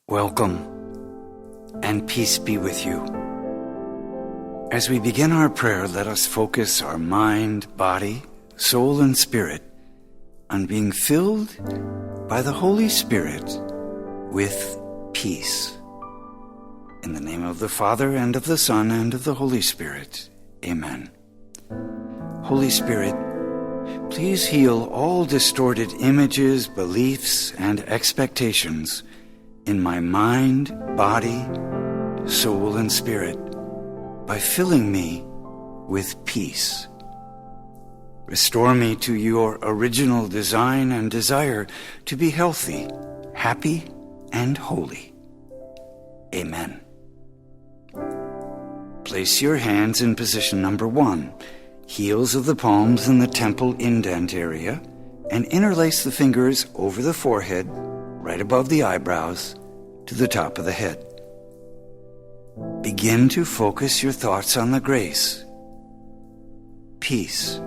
Welcome, and peace be with you. As we begin our prayer, let us focus our mind, body, soul, and spirit on being filled by the Holy Spirit with peace. In the name of the Father, and of the Son, and of the Holy Spirit. Amen. Holy Spirit, please heal all distorted images, beliefs, and expectations in my mind, body, soul, and spirit by filling me with peace. Restore me to your original design and desire to be healthy, happy, and holy. Amen. Place your hands in position number 1, heels of the palms in the temple indent area, and interlace the fingers over the forehead, right above the eyebrows, to the top of the head. Begin to focus your thoughts on the grace, peace.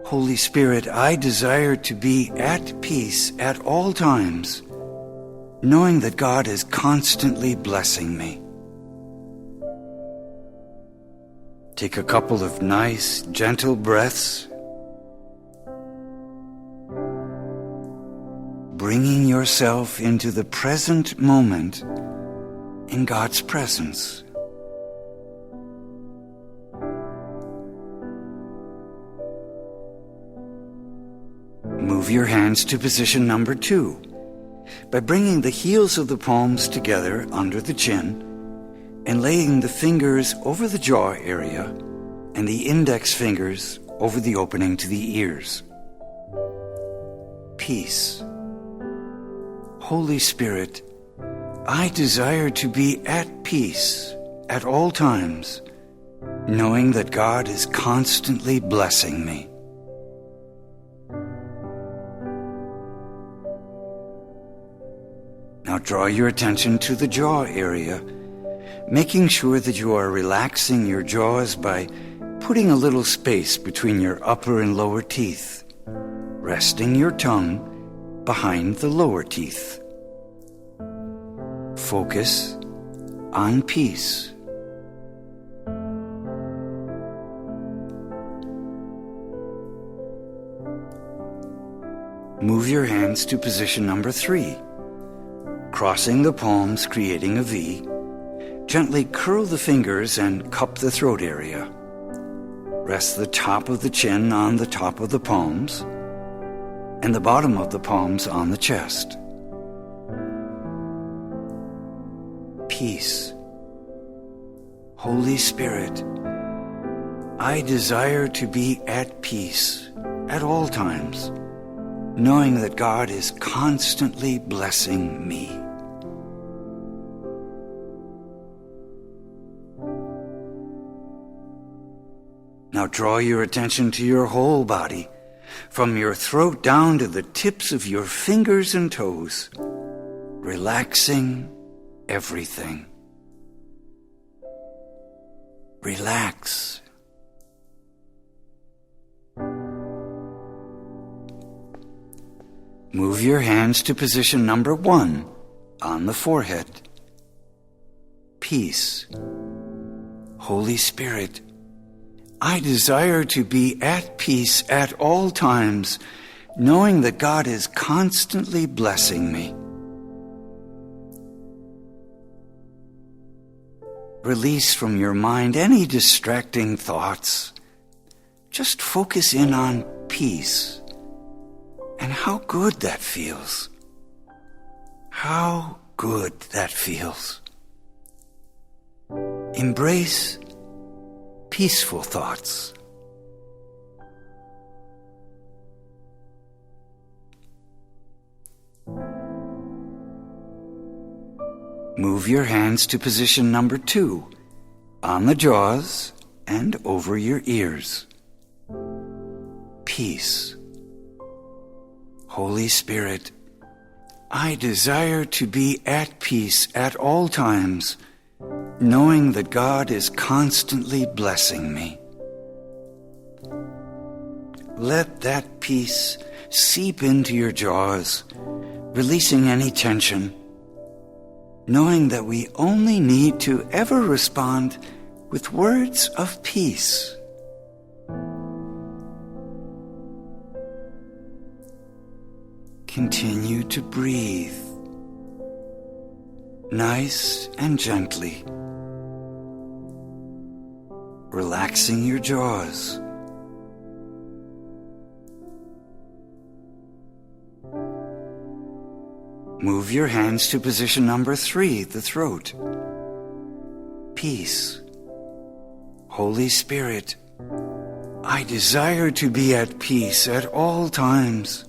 Holy Spirit, I desire to be at peace at all times, knowing that God is constantly blessing me. Take a couple of nice, gentle breaths, bringing yourself into the present moment in God's presence. Move your hands to position number 2 by bringing the heels of the palms together under the chin and laying the fingers over the jaw area and the index fingers over the opening to the ears. Peace. Holy Spirit, I desire to be at peace at all times, knowing that God is constantly blessing me. Now draw your attention to the jaw area, making sure that you are relaxing your jaws by putting a little space between your upper and lower teeth, resting your tongue behind the lower teeth. Focus on peace. Move your hands to position number 3. Crossing the palms, creating a V, gently curl the fingers and cup the throat area. Rest the top of the chin on the top of the palms, and the bottom of the palms on the chest. Peace. Holy Spirit, I desire to be at peace at all times, knowing that God is constantly blessing me. Now draw your attention to your whole body, from your throat down to the tips of your fingers and toes, relaxing everything. Relax. Move your hands to position number 1 on the forehead. Peace. Holy Spirit, I desire to be at peace at all times, knowing that God is constantly blessing me. Release from your mind any distracting thoughts. Just focus in on peace and how good that feels. How good that feels. Embrace peaceful thoughts. Move your hands to position number 2 on the jaws and over your ears. Peace. Holy Spirit, I desire to be at peace at all times, knowing that God is constantly blessing me. Let that peace seep into your jaws, releasing any tension, knowing that we only need to ever respond with words of peace. Continue to breathe, nice and gently, relaxing your jaws. Move your hands to position number 3, the throat. Peace. Holy Spirit, I desire to be at peace at all times,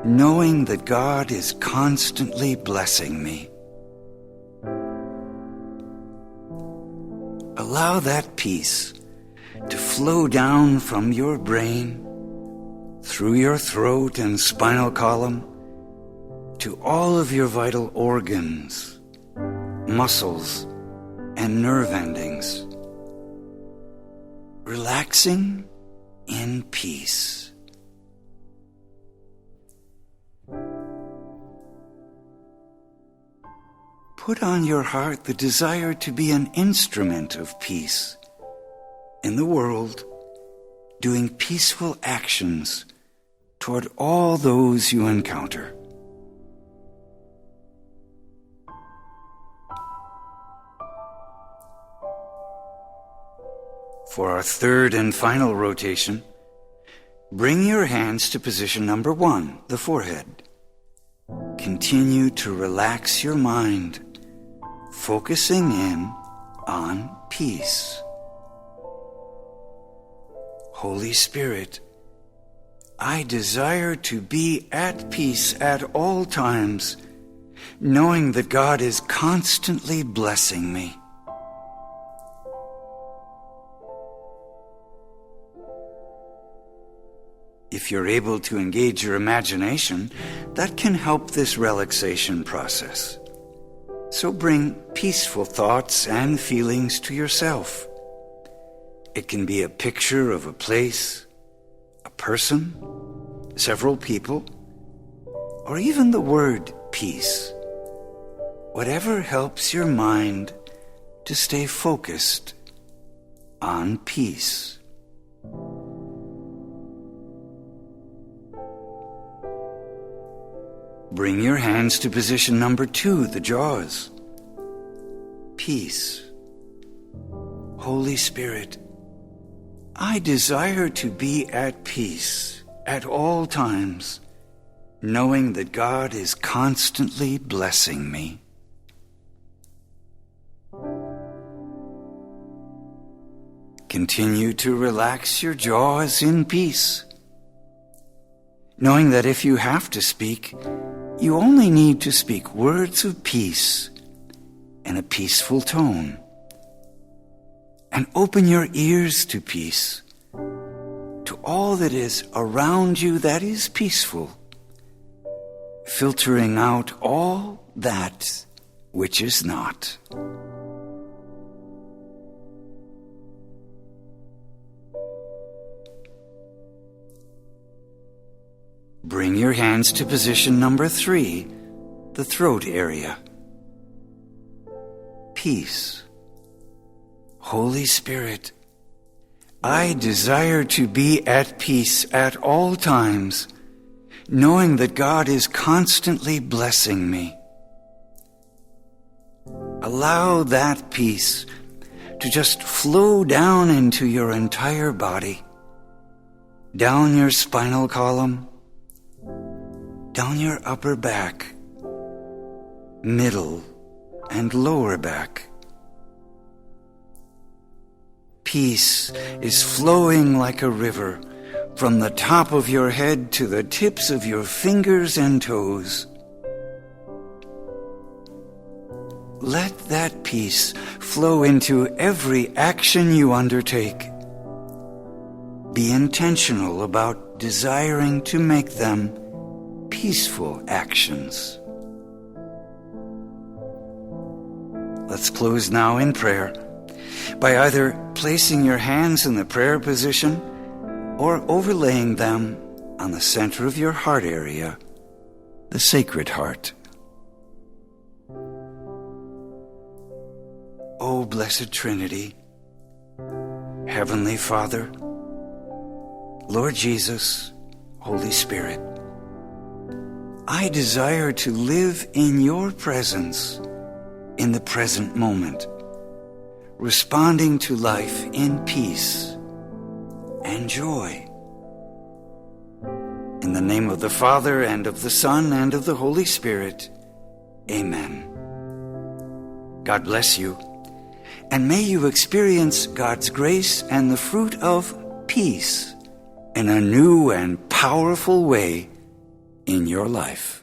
knowing that God is constantly blessing me. Allow that peace to flow down from your brain, through your throat and spinal column, to all of your vital organs, muscles, and nerve endings, relaxing in peace. Put on your heart the desire to be an instrument of peace in the world, doing peaceful actions toward all those you encounter. For our third and final rotation, bring your hands to position number 1, the forehead. Continue to relax your mind, focusing in on peace. Holy Spirit, I desire to be at peace at all times, knowing that God is constantly blessing me. If you're able to engage your imagination, that can help this relaxation process. So bring peaceful thoughts and feelings to yourself. It can be a picture of a place, a person, several people, or even the word peace. Whatever helps your mind to stay focused on peace. Bring your hands to position number 2, the jaws. Peace. Holy Spirit, I desire to be at peace at all times, knowing that God is constantly blessing me. Continue to relax your jaws in peace, knowing that if you have to speak, you only need to speak words of peace in a peaceful tone. And open your ears to peace, to all that is around you that is peaceful, filtering out all that which is not. Bring your hands to position number 3, the throat area. Peace. Holy Spirit, I desire to be at peace at all times, knowing that God is constantly blessing me. Allow that peace to just flow down into your entire body, down your spinal column, down your upper back, middle, and lower back. Peace is flowing like a river from the top of your head to the tips of your fingers and toes. Let that peace flow into every action you undertake. Be intentional about desiring to make them peaceful actions. Let's close now in prayer by either placing your hands in the prayer position or overlaying them on the center of your heart area, the Sacred Heart. O Blessed Trinity, Heavenly Father, Lord Jesus, Holy Spirit, I desire to live in your presence in the present moment, responding to life in peace and joy. In the name of the Father, and of the Son, and of the Holy Spirit, Amen. God bless you, and may you experience God's grace and the fruit of peace in a new and powerful way in your life.